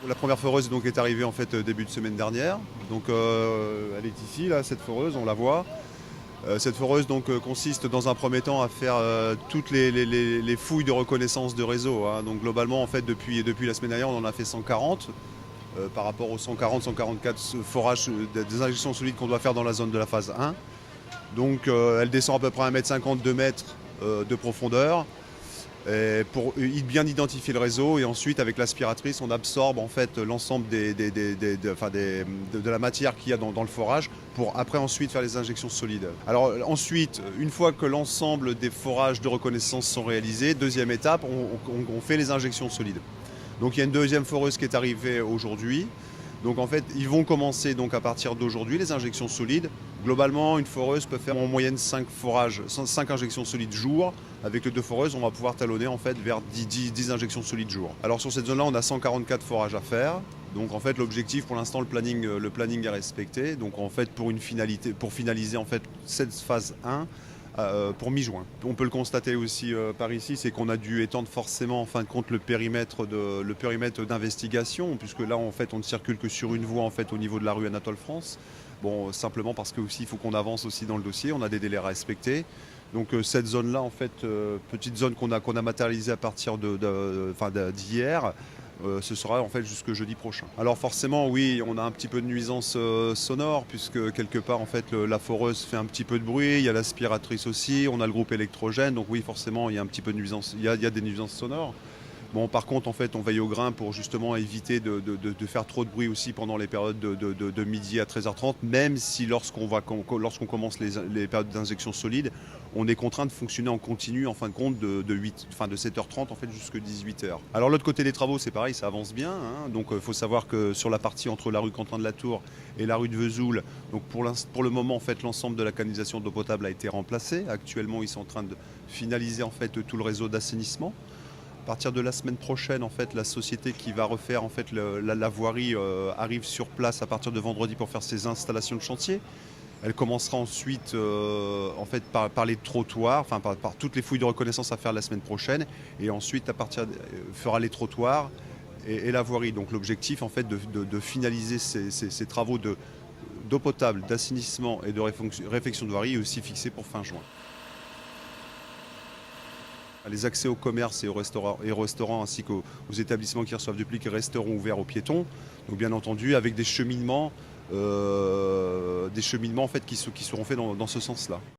La première foreuse donc est arrivée en fait début de semaine dernière. Donc elle est ici là, cette foreuse, on la voit. Cette foreuse donc consiste dans un premier temps à faire toutes les fouilles de reconnaissance de réseau, hein. Donc globalement en fait depuis la semaine dernière on en a fait 140 par rapport aux 140-144 forages des injections solides qu'on doit faire dans la zone de la phase 1. Donc elle descend à peu près 1,50 m, 2 mètres de profondeur. Et pour bien identifier le réseau, et ensuite avec l'aspiratrice on absorbe en fait l'ensemble de la matière qu'il y a dans le forage pour après ensuite faire les injections solides. Alors ensuite, une fois que l'ensemble des forages de reconnaissance sont réalisés, deuxième étape, on fait les injections solides. Donc il y a une deuxième foreuse qui est arrivée aujourd'hui. Donc en fait, ils vont commencer donc à partir d'aujourd'hui les injections solides. Globalement, une foreuse peut faire en moyenne 5 injections solides jour. Avec les deux foreuses, on va pouvoir talonner en fait vers 10 injections solides jour. Alors sur cette zone-là, on a 144 forages à faire. Donc en fait, l'objectif pour l'instant, le planning est respecté. Donc en fait, pour finaliser en fait cette phase 1, pour mi-juin. On peut le constater aussi par ici, c'est qu'on a dû étendre forcément en fin de compte le périmètre d'investigation, puisque là en fait on ne circule que sur une voie en fait au niveau de la rue Anatole France. Bon, simplement parce que aussi il faut qu'on avance aussi dans le dossier, on a des délais à respecter. Donc cette zone-là, en fait, petite zone qu'on a matérialisée à partir d'hier, ce sera en fait jusque jeudi prochain. Alors forcément, oui, on a un petit peu de nuisance sonore, puisque quelque part, en fait, la foreuse fait un petit peu de bruit, il y a l'aspiratrice aussi, on a le groupe électrogène, donc oui, forcément, il y a un petit peu de nuisance, il y a des nuisances sonores. Bon, par contre, en fait, on veille au grain pour justement éviter de faire trop de bruit aussi pendant les périodes de midi à 13h30, même si lorsqu'on commence les périodes d'injection solide, on est contraint de fonctionner en continu en fin de compte de 7h30 en fait jusqu'à 18h. Alors l'autre côté des travaux, c'est pareil, ça avance bien, hein. Donc il faut savoir que sur la partie entre la rue Quentin de la Tour et la rue de Vesoul, donc pour le moment en fait l'ensemble de la canalisation d'eau potable a été remplacé. Actuellement, ils sont en train de finaliser en fait tout le réseau d'assainissement. À partir de la semaine prochaine, en fait, la société qui va refaire en fait, la voirie arrive sur place à partir de vendredi pour faire ses installations de chantier. Elle commencera ensuite en fait, par les trottoirs, enfin par toutes les fouilles de reconnaissance à faire la semaine prochaine. Et ensuite, fera les trottoirs et la voirie. Donc l'objectif en fait, de finaliser ces travaux d'eau potable, d'assainissement et de réfection de voirie est aussi fixé pour fin juin. Les accès au commerce et aux restaurants ainsi qu'aux établissements qui reçoivent du public resteront ouverts aux piétons. Donc bien entendu avec des cheminements en fait, qui seront faits dans ce sens-là.